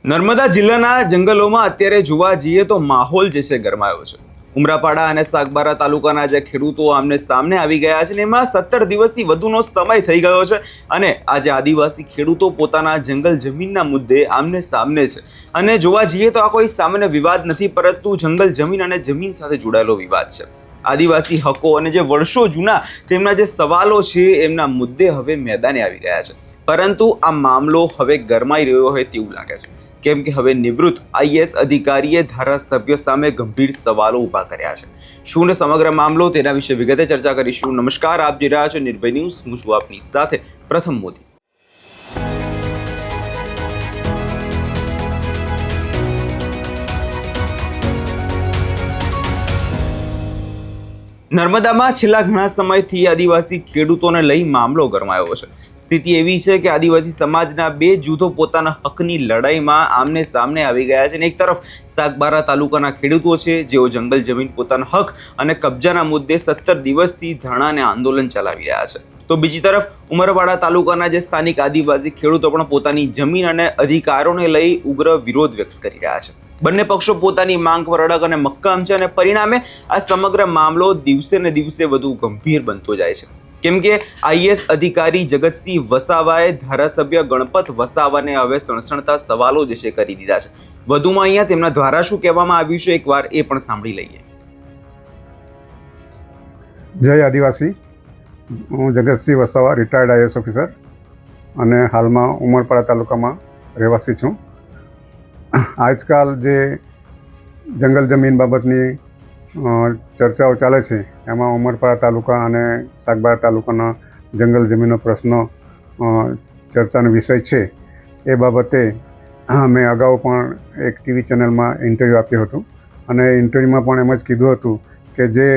નર્મદા જિલ્લાના જંગલોમાં અત્યારે જોવા જઈએ તો માહોલ જે છે ગરમાયો છે। ઉમરાપાડા અને સાગબારા તાલુકાના જે ખેડૂતો આમને સામને આવી ગયા છે ને એમાં 17 દિવસથી વધુનો સમય થઈ ગયો છે અને આજે આદિવાસી ખેડૂતો પોતાના જંગલ જમીનના મુદ્દે આમને સામને છે। અને જોવા જઈએ તો આ કોઈ સામાન્ય વિવાદ નથી, પરંતુ જંગલ જમીન અને જમીન સાથે જોડાયેલો વિવાદ છે। આદિવાસી હકો અને જે વર્ષો જૂના તેમના જે સવાલો છે એમના મુદ્દે હવે મેદાને આવી ગયા છે, પરંતુ આ મામલો હવે ગરમાઈ રહ્યો હોય તેવું લાગે છે, કેમ કે હવે નિવૃત્ત આઈએએસ અધિકારીએ ધારાસભ્ય સામે ગંભીર સવાલો ઊભા કર્યા છે। શું ને સમગ્ર મામલો તેના વિશે વિગતે ચર્ચા કરીશું। નમસ્કાર, આપ જોઈ રહ્યા છો નિર્ભય ન્યૂઝ, હું છું આપની સાથે પ્રથમ મોદી। નર્મદામાં છેલ્લા ઘણા સમયથી આદિવાસી ખેડૂતોને લઈ મામલો ગરમાયો છે। સ્થિતિ એવી છે કે આદિવાસી સમાજના બે જૂથો પોતાના હકની લડાઈમાં આમને સામને આવી ગયા છે। એક તરફ સાગબારા તાલુકાના ખેડૂતો છે, જેઓ જંગલ જમીન પોતાના હક અને કબજાના મુદ્દે 17 દિવસથી ધરણા અને આંદોલન ચલાવી રહ્યા છે, તો બીજી તરફ ઉમરપાડા તાલુકાના જે સ્થાનિક આદિવાસી ખેડૂતો પણ પોતાની જમીન અને અધિકારોને લઈ ઉગ્ર વિરોધ વ્યક્ત કરી રહ્યા છે। બંને પક્ષો પોતાની માંગ પર અડગ અને મક્કમ છે અને પરિણામે આ સમગ્ર મામલો દિવસે ને દિવસે વધુ ગંભીર બનતો જાય છે, કેમ કે આઈએએસ અધિકારી જગતસિંહ વસાવાએ ધારાસભ્ય ગણપત વસાવાને હવે સણસણતા સવાલો જે છે કરી દીધા છે। વધુમાં અહીંયા તેમના દ્વારા શું કહેવામાં આવ્યું છે, એકવાર એ પણ સાંભળી લઈએ। જય આદિવાસી, હું Jagatsinh Vasava, retired IAS officer અને હાલમાં ઉમરપાડા તાલુકામાં રહેવાસી છું। આજકાલ જે જંગલ જમીન બાબતની ચર્ચાઓ ચાલે છે, એમાં ઉમરપાડા તાલુકા અને સાગબારા તાલુકાના જંગલ જમીનનો પ્રશ્ન ચર્ચાનો વિષય છે। એ બાબતે મેં અગાઉ પણ એક ટીવી ચેનલમાં ઇન્ટરવ્યૂ આપ્યું હતું અને ઇન્ટરવ્યૂમાં પણ એમ જ કીધું હતું કે જે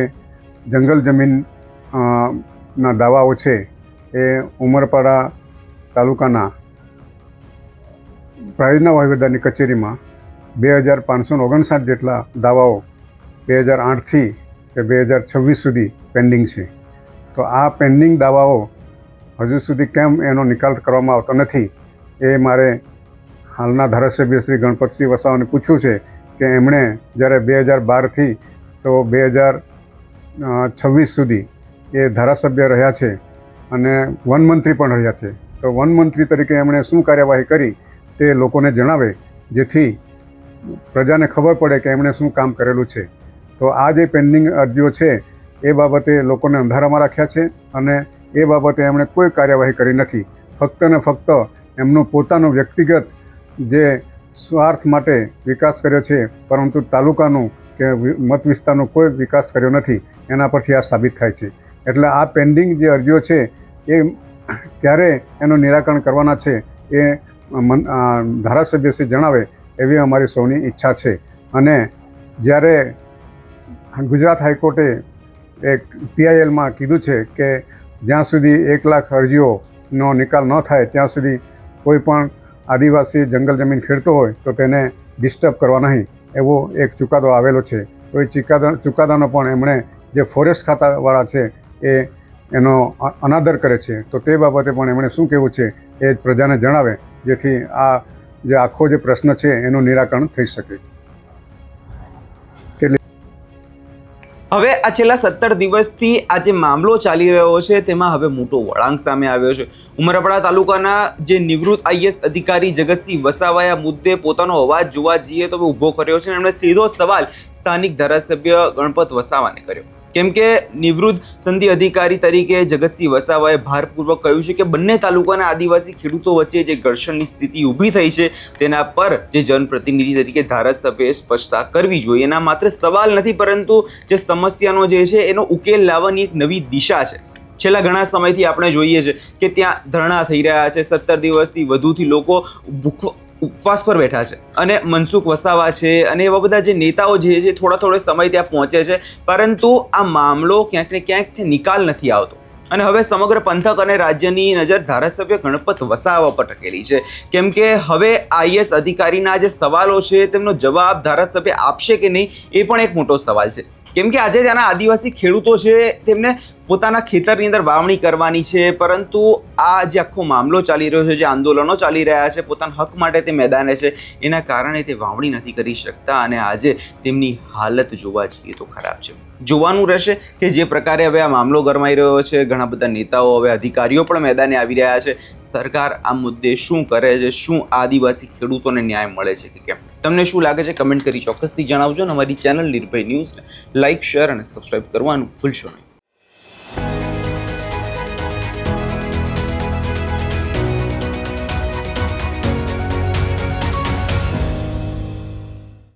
જંગલ જમીન ના દાવાઓ છે એ ઉમરપાડા તાલુકાના પ્રાંતના વહીવટદારની કચેરીમાં 2559 જેટલા દાવાઓ 2008થી તે 2026 સુધી પેન્ડિંગ છે। તો આ પેન્ડિંગ દાવાઓ હજુ સુધી કેમ એનો નિકાલ કરવામાં આવતો નથી, એ મારે હાલના ધારાસભ્ય શ્રી ગણપતસિંહ વસાવાને પૂછ્યું છે કે એમણે જ્યારે 2012થી તો 2026 સુધી એ ધારાસભ્ય રહ્યા છે અને વનમંત્રી પણ રહ્યા છે, તો વનમંત્રી તરીકે એમણે શું કાર્યવાહી કરી તે લોકોને જણાવે, જેથી પ્રજાને ખબર પડે કે એમણે શું કામ કરેલું છે। તો આ જે પેન્ડિંગ અરજીઓ છે એ બાબતે લોકોને અંધારામાં રાખ્યા છે અને એ બાબતે એમણે કોઈ કાર્યવાહી કરી નથી। ફક્ત ને ફક્ત એમનો પોતાનો વ્યક્તિગત જે સ્વાર્થ માટે વિકાસ કર્યો છે, પરંતુ તાલુકાનું કે મત વિસ્તારનો કોઈ વિકાસ કર્યો નથી, એના પરથી આ સાબિત થાય છે। એટલે આ પેન્ડિંગ જે અરજીઓ છે એ ક્યારે એનું નિરાકરણ કરવાના છે એ ધારાસભ્યશ્રી જણાવે એવી અમારી સૌની ઈચ્છા છે। અને જ્યારે ગુજરાત હાઈકોર્ટે એક પીઆઈએલમાં કીધું છે કે જ્યાં સુધી 1 લાખ અરજીઓનો નિકાલ ન થાય ત્યાં સુધી કોઈ પણ આદિવાસી જંગલ જમીન ખેડતો હોય તો તેને ડિસ્ટર્બ કરવા નહીં, એવો એક ચુકાદો આવેલો છે। તો એ ચુકાદાનો પણ એમણે જે ફોરેસ્ટ ખાતાવાળા છે એ એનો અનાદર કરે છે, તો તે બાબતે પણ એમણે શું કહેવું છે એ પ્રજાને જણાવે, જેથી આ જે આખો જે પ્રશ્ન છે એનું નિરાકરણ થઈ શકે। હવે આ છેલ્લા 17 દિવસથી આ જે મામલો ચાલી રહ્યો છે તેમાં હવે મોટો વળાંક સામે આવ્યો છે। ઉમરપાડા તાલુકાના જે નિવૃત્ત આઈએએસ અધિકારી જગતસિંહ વસાવાએ આ મુદ્દે પોતાનો અવાજ જોવા જઈએ તો ઊભો કર્યો છે અને એમણે સીધો સવાલ સ્થાનિક ધારાસભ્ય ગણપત વસાવાને કર્યો, કેમ કે નિવૃત્ત સંધિ અધિકારી તરીકે જગતસિંહ વસાવાએ ભારપૂર્વક કહ્યું છે કે બંને તાલુકાના આદિવાસી ખેડૂતો વચ્ચે જે ઘર્ષણની સ્થિતિ ઊભી થઈ છે તેના પર જે જનપ્રતિનિધિ તરીકે ધારાસભ્યએ સ્પષ્ટતા કરવી જોઈએ। એના માત્ર સવાલ નથી, પરંતુ જે સમસ્યાનો જે છે એનો ઉકેલ લાવવાની એક નવી દિશા છે। છેલ્લા ઘણા સમયથી આપણે જોઈએ છે કે ત્યાં ધરણા થઈ રહ્યા છે, 17 દિવસથી વધુથી લોકો ઉપવાસ પર બેઠા છે અને મનસુખ વસાવા છે અને એવા બધા જે નેતાઓ જે છે થોડા સમય ત્યાં પહોંચે છે, પરંતુ આ મામલો ક્યાંક ને ક્યાંક નિકાલ નથી આવતો અને હવે સમગ્ર પંથક અને રાજ્યની નજર ધારાસભ્ય ગણપત વસાવા પર ટકેલી છે, કેમ કે હવે આઈએએસ અધિકારીના જે સવાલો છે તેમનો જવાબ ધારાસભ્ય આપશે કે નહીં એ પણ એક મોટો સવાલ છે। કેમ કે આજે ત્યાંના આદિવાસી ખેડૂતો છે તેમને પોતાના ખેતરની અંદર વાવણી કરવાની છે, પરંતુ આ જે આખો મામલો ચાલી રહ્યો છે, જે આંદોલનો ચાલી રહ્યા છે, પોતાના હક માટે તે મેદાને છે, એના કારણે તે વાવણી નથી કરી શકતા અને આજે તેમની હાલત જોવા જઈએ તો ખરાબ છે. જોવાનું રહેશે કે જે પ્રકારે હવે આ મામલો ગરમાઈ રહ્યો છે, ઘણા બધા નેતાઓ, હવે અધિકારીઓ પણ મેદાને આવી રહ્યા છે. સરકાર આ મુદ્દે શું કરે છે? શું આદિવાસી ખેડૂતોને ન્યાય મળે છે કે કેમ? તમને શું લાગે છે? કમેન્ટ કરી ચોક્કસથી જણાવજો અને અમારી ચેનલ નિર્ભય ન્યૂઝને લાઇક, શેર અને સબસ્ક્રાઇબ કરવાનું ભૂલશો નહીં.